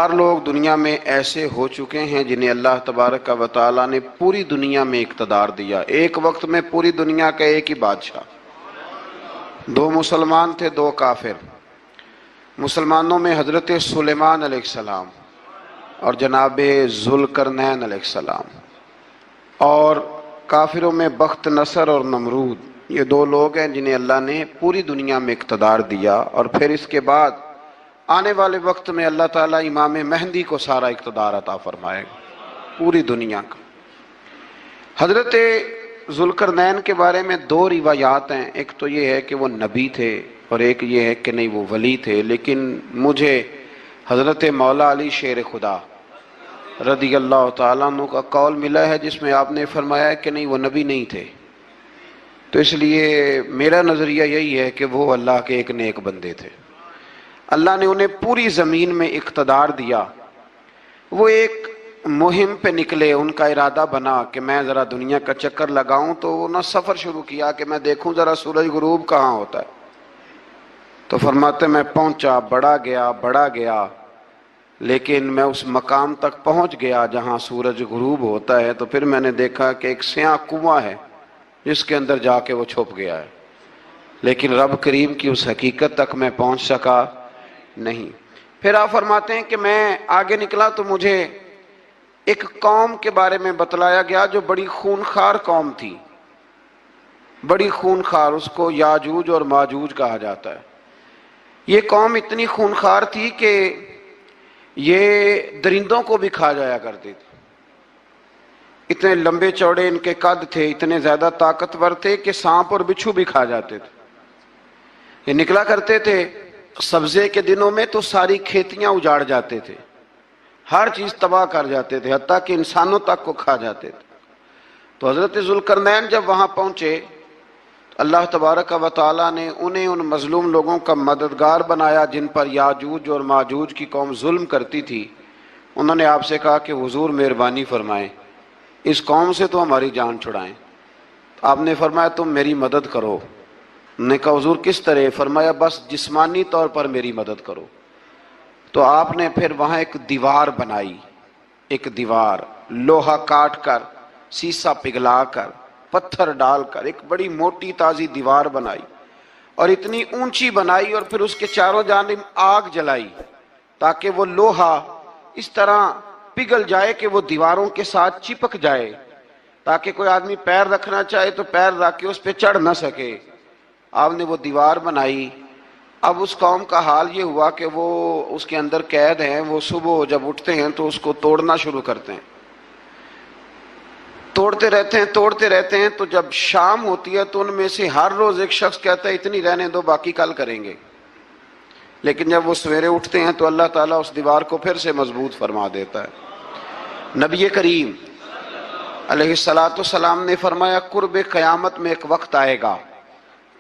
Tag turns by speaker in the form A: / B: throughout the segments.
A: چار لوگ دنیا میں ایسے ہو چکے ہیں جنہیں اللہ تبارک و تعالیٰ نے پوری دنیا میں اقتدار دیا، ایک وقت میں پوری دنیا کا ایک ہی بادشاہ۔ دو مسلمان تھے، دو کافر۔ مسلمانوں میں حضرت سلیمان علیہ السلام اور جناب ذوالقرنین علیہ السلام، اور کافروں میں بخت نصر اور نمرود۔ یہ دو لوگ ہیں جنہیں اللہ نے پوری دنیا میں اقتدار دیا، اور پھر اس کے بعد آنے والے وقت میں اللہ تعالیٰ امام مہدی کو سارا اقتدار عطا فرمائے گا، پوری دنیا کا۔ حضرت ذوالقرنین کے بارے میں دو روایات ہیں، ایک تو یہ ہے کہ وہ نبی تھے اور ایک یہ ہے کہ نہیں وہ ولی تھے، لیکن مجھے حضرت مولا علی شیر خدا رضی اللہ تعالیٰ عنہ کا قول ملا ہے جس میں آپ نے فرمایا کہ نہیں وہ نبی نہیں تھے، تو اس لیے میرا نظریہ یہی ہے کہ وہ اللہ کے ایک نیک بندے تھے۔ اللہ نے انہیں پوری زمین میں اقتدار دیا۔ وہ ایک مہم پہ نکلے، ان کا ارادہ بنا کہ میں ذرا دنیا کا چکر لگاؤں، تو انہوں نے سفر شروع کیا کہ میں دیکھوں ذرا سورج غروب کہاں ہوتا ہے۔ تو فرماتے میں پہنچا، بڑا گیا، لیکن میں اس مقام تک پہنچ گیا جہاں سورج غروب ہوتا ہے، تو پھر میں نے دیکھا کہ ایک سیاہ کنواں ہے جس کے اندر جا کے وہ چھپ گیا ہے، لیکن رب کریم کی اس حقیقت تک میں پہنچ سکا نہیں۔ پھر آپ فرماتے ہیں کہ میں آگے نکلا تو مجھے ایک قوم کے بارے میں بتلایا گیا جو بڑی خونخوار قوم تھی، بڑی خونخوار، اس کو یاجوج اور ماجوج کہا جاتا ہے۔ یہ قوم اتنی خونخوار تھی کہ یہ درندوں کو بھی کھا جایا کرتی تھی، اتنے لمبے چوڑے ان کے قد تھے، اتنے زیادہ طاقتور تھے کہ سانپ اور بچھو بھی کھا جاتے تھے۔ یہ نکلا کرتے تھے سبزے کے دنوں میں تو ساری کھیتیاں اجاڑ جاتے تھے، ہر چیز تباہ کر جاتے تھے، حتیٰ کہ انسانوں تک کو کھا جاتے تھے۔ تو حضرت ذوالقرنین جب وہاں پہنچے، اللہ تبارک و تعالیٰ نے انہیں ان مظلوم لوگوں کا مددگار بنایا جن پر یاجوج اور ماجوج کی قوم ظلم کرتی تھی۔ انہوں نے آپ سے کہا کہ حضور مہربانی فرمائیں، اس قوم سے تو ہماری جان چھڑائیں۔ آپ نے فرمایا تم میری مدد کرو۔ نے کہا حضور کس طرح؟ فرمایا بس جسمانی طور پر میری مدد کرو۔ تو آپ نے پھر وہاں ایک دیوار بنائی، ایک دیوار، لوہا کاٹ کر، سیسا پگھلا کر، پتھر ڈال کر ایک بڑی موٹی تازی دیوار بنائی، اور اتنی اونچی بنائی، اور پھر اس کے چاروں جانب آگ جلائی تاکہ وہ لوہا اس طرح پگھل جائے کہ وہ دیواروں کے ساتھ چپک جائے، تاکہ کوئی آدمی پیر رکھنا چاہے تو پیر رکھ کے اس پہ چڑھ نہ سکے۔ آپ نے وہ دیوار بنائی۔ اب اس قوم کا حال یہ ہوا کہ وہ اس کے اندر قید ہیں، وہ صبح جب اٹھتے ہیں تو اس کو توڑنا شروع کرتے ہیں، توڑتے رہتے ہیں، تو جب شام ہوتی ہے تو ان میں سے ہر روز ایک شخص کہتا ہے اتنی رہنے دو، باقی کل کریں گے۔ لیکن جب وہ سویرے اٹھتے ہیں تو اللہ تعالیٰ اس دیوار کو پھر سے مضبوط فرما دیتا ہے۔ نبی کریم علیہ السلام نے فرمایا قرب قیامت میں ایک وقت آئے گا،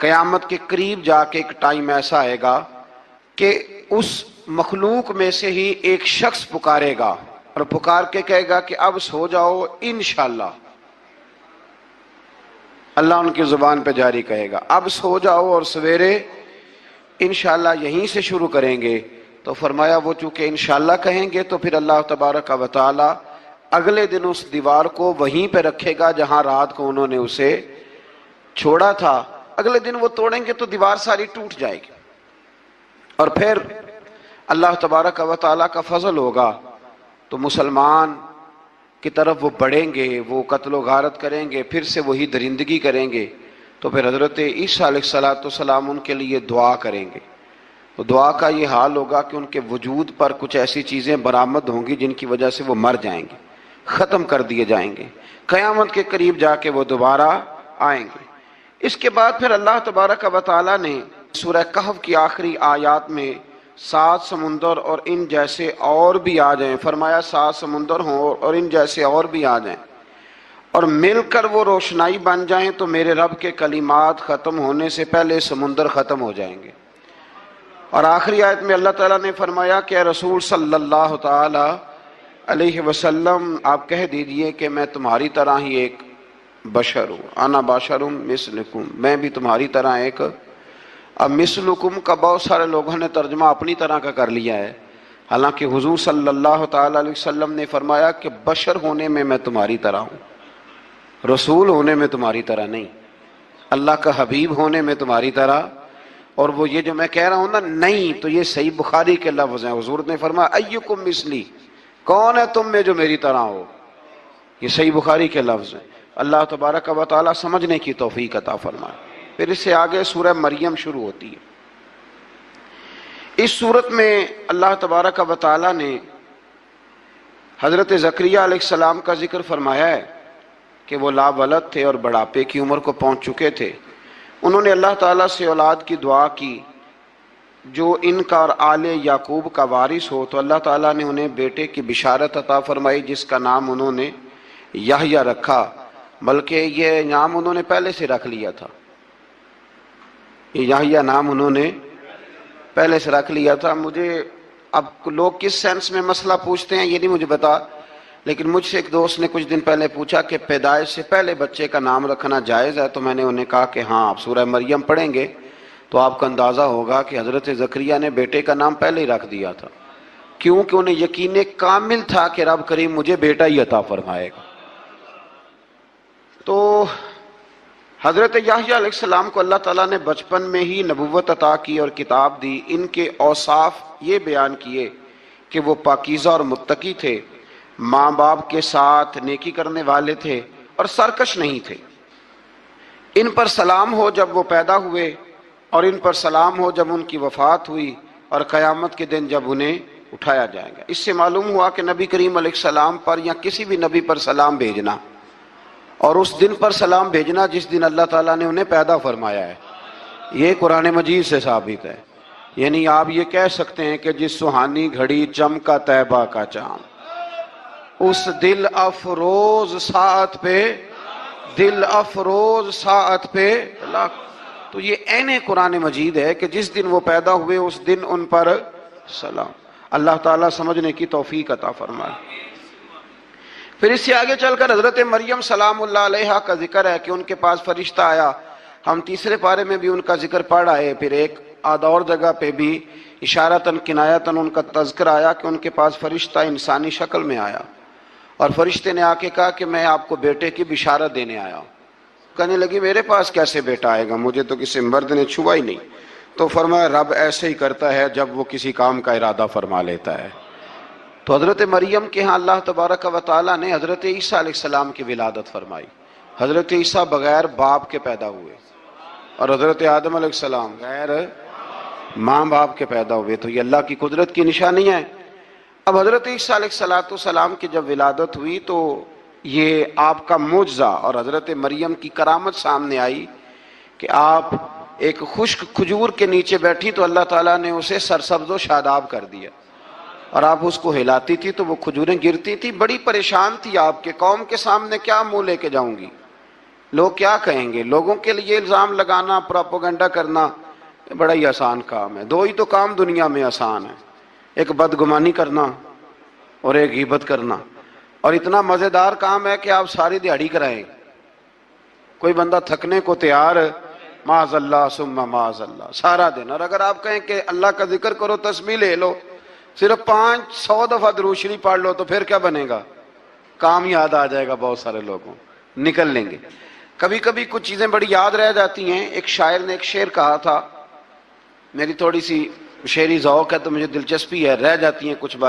A: قیامت کے قریب جا کے ایک ٹائم ایسا آئے گا کہ اس مخلوق میں سے ہی ایک شخص پکارے گا اور پکار کے کہے گا کہ اب سو جاؤ انشاءاللہ۔ اللہ ان کی زبان پہ جاری کہے گا اب سو جاؤ اور سویرے انشاءاللہ یہیں سے شروع کریں گے۔ تو فرمایا وہ چونکہ انشاءاللہ کہیں گے تو پھر اللہ تبارک و تعالی اگلے دن اس دیوار کو وہیں پہ رکھے گا جہاں رات کو انہوں نے اسے چھوڑا تھا۔ اگلے دن وہ توڑیں گے تو دیوار ساری ٹوٹ جائے گی، اور پھر اللہ تبارک و تعالیٰ کا فضل ہوگا تو مسلمان کی طرف وہ بڑھیں گے، وہ قتل و غارت کریں گے، پھر سے وہی درندگی کریں گے، تو پھر حضرت عیسیٰ علیہ السلام ان کے لیے دعا کریں گے۔ تو دعا کا یہ حال ہوگا کہ ان کے وجود پر کچھ ایسی چیزیں برآمد ہوں گی جن کی وجہ سے وہ مر جائیں گے، ختم کر دیے جائیں گے، قیامت کے قریب جا کے وہ دوبارہ آئیں گے۔ اس کے بعد پھر اللہ تبارک و تعالیٰ نے سورہ کہف کی آخری آیات میں 7 سمندر اور ان جیسے اور بھی آ جائیں، فرمایا 7 سمندر ہوں اور ان جیسے اور بھی آ جائیں اور مل کر وہ روشنائی بن جائیں تو میرے رب کے کلمات ختم ہونے سے پہلے سمندر ختم ہو جائیں گے۔ اور آخری آیت میں اللہ تعالیٰ نے فرمایا کہ اے رسول صلی اللہ تعالی علیہ وسلم آپ کہہ دیجئے کہ میں تمہاری طرح ہی ایک بشر ہوں، انا بشر مثلکم، میں بھی تمہاری طرح ایک۔ اب مثلکم کا بہت سارے لوگوں نے ترجمہ اپنی طرح کا کر لیا ہے، حالانکہ حضور صلی اللہ تعالی علیہ وسلم نے فرمایا کہ بشر ہونے میں میں تمہاری طرح ہوں، رسول ہونے میں تمہاری طرح نہیں، اللہ کا حبیب ہونے میں تمہاری طرح۔ اور وہ یہ جو میں کہہ رہا ہوں نا نہیں، تو یہ صحیح بخاری کے لفظ ہیں، حضور نے فرمایا ایکم مثلی، کون ہے تم میں جو میری طرح ہو، یہ صحیح بخاری کے لفظ ہیں۔ اللہ تبارک و تعالی سمجھنے کی توفیق عطا فرمائے۔ پھر اس سے آگے سورہ مریم شروع ہوتی ہے۔ اس صورت میں اللہ تبارک و تعالی نے حضرت زکریہ علیہ السلام کا ذکر فرمایا ہے کہ وہ لا ولد تھے اور بڑھاپے کی عمر کو پہنچ چکے تھے۔ انہوں نے اللہ تعالیٰ سے اولاد کی دعا کی جو ان کا اور آل یعقوب کا وارث ہو، تو اللہ تعالیٰ نے انہیں بیٹے کی بشارت عطا فرمائی جس کا نام انہوں نے یحییٰ رکھا، بلکہ یہ نام انہوں نے پہلے سے رکھ لیا تھا، یہ یحییٰ نام انہوں نے پہلے سے رکھ لیا تھا۔ مجھے اب لوگ کس سینس میں مسئلہ پوچھتے ہیں یہ نہیں مجھے بتا، لیکن مجھ سے ایک دوست نے کچھ دن پہلے پوچھا کہ پیدائش سے پہلے بچے کا نام رکھنا جائز ہے، تو میں نے انہیں کہا کہ ہاں، آپ سورہ مریم پڑھیں گے تو آپ کا اندازہ ہوگا کہ حضرت زکریہ نے بیٹے کا نام پہلے ہی رکھ دیا تھا، کیونکہ انہیں یقین کامل تھا کہ رب کریم مجھے بیٹا ہی عطا فرمائے گا۔ تو حضرت یحییٰ علیہ السلام کو اللہ تعالیٰ نے بچپن میں ہی نبوت عطا کی اور کتاب دی۔ ان کے اوصاف یہ بیان کیے کہ وہ پاکیزہ اور متقی تھے، ماں باپ کے ساتھ نیکی کرنے والے تھے اور سرکش نہیں تھے۔ ان پر سلام ہو جب وہ پیدا ہوئے، اور ان پر سلام ہو جب ان کی وفات ہوئی، اور قیامت کے دن جب انہیں اٹھایا جائے گا۔ اس سے معلوم ہوا کہ نبی کریم علیہ السلام پر یا کسی بھی نبی پر سلام بھیجنا، اور اس دن پر سلام بھیجنا جس دن اللہ تعالیٰ نے انہیں پیدا فرمایا ہے، یہ قرآن مجید سے ثابت ہے۔ یعنی آپ یہ کہہ سکتے ہیں کہ جس سہانی گھڑی چمکا طیبہ کا چاند، اس دل افروز ساعت پہ، دل افروز ساعت پہ تو یہ عین قرآن مجید ہے کہ جس دن وہ پیدا ہوئے اس دن ان پر سلام۔ اللہ تعالیٰ سمجھنے کی توفیق عطا فرمائے۔ پھر اس سے آگے چل کر حضرت مریم سلام اللہ علیہا کا ذکر ہے کہ ان کے پاس فرشتہ آیا۔ ہم تیسرے پارے میں بھی ان کا ذکر پڑھ آئے، پھر ایک آدھ اور جگہ پہ بھی اشارتاً کنایتاً ان کا تذکر آیا کہ ان کے پاس فرشتہ انسانی شکل میں آیا، اور فرشتے نے آ کے کہا کہ میں آپ کو بیٹے کی بشارت دینے آیا ہوں۔ کہنے لگی میرے پاس کیسے بیٹا آئے گا، مجھے تو کسی مرد نے چھوا ہی نہیں۔ تو فرمایا رب ایسے ہی کرتا ہے جب وہ کسی کام کا ارادہ فرما لیتا ہے۔ تو حضرت مریم کے ہاں اللہ تبارک و تعالیٰ نے حضرت عیسیٰ علیہ السلام کی ولادت فرمائی۔ حضرت عیسیٰ بغیر باپ کے پیدا ہوئے، اور حضرت آدم علیہ السلام غیر ماں باپ کے پیدا ہوئے، تو یہ اللہ کی قدرت کی نشانی ہے۔ اب حضرت عیسیٰ علیہ السلام کی جب ولادت ہوئی تو یہ آپ کا معجزہ اور حضرت مریم کی کرامت سامنے آئی کہ آپ ایک خشک کھجور کے نیچے بیٹھی تو اللہ تعالیٰ نے اسے سرسبز و شاداب کر دیا، اور آپ اس کو ہلاتی تھی تو وہ کھجوریں گرتی تھی۔ بڑی پریشان تھی آپ کے قوم کے سامنے کیا منہ لے کے جاؤں گی، لوگ کیا کہیں گے۔ لوگوں کے لیے الزام لگانا، پروپیگنڈا کرنا بڑا ہی آسان کام ہے۔ دو ہی تو کام دنیا میں آسان ہے، ایک بدگمانی کرنا اور ایک غیبت کرنا، اور اتنا مزیدار کام ہے کہ آپ ساری دیہڑی کرائیں، کوئی بندہ تھکنے کو تیار، معاذ اللہ ثم معاذ اللہ، سارا دن۔ اور اگر آپ کہیں کہ اللہ کا ذکر کرو، تسبیح لے لو، صرف 500 دفعہ درود شریف پڑھ لو، تو پھر کیا بنے گا؟ کام یاد آ جائے گا، بہت سارے لوگوں نکل لیں گے۔ کبھی کبھی کچھ چیزیں بڑی یاد رہ جاتی ہیں۔ ایک شاعر نے ایک شعر کہا تھا، میری تھوڑی سی شعری ذوق ہے تو مجھے دلچسپی ہے، رہ جاتی ہیں کچھ بات۔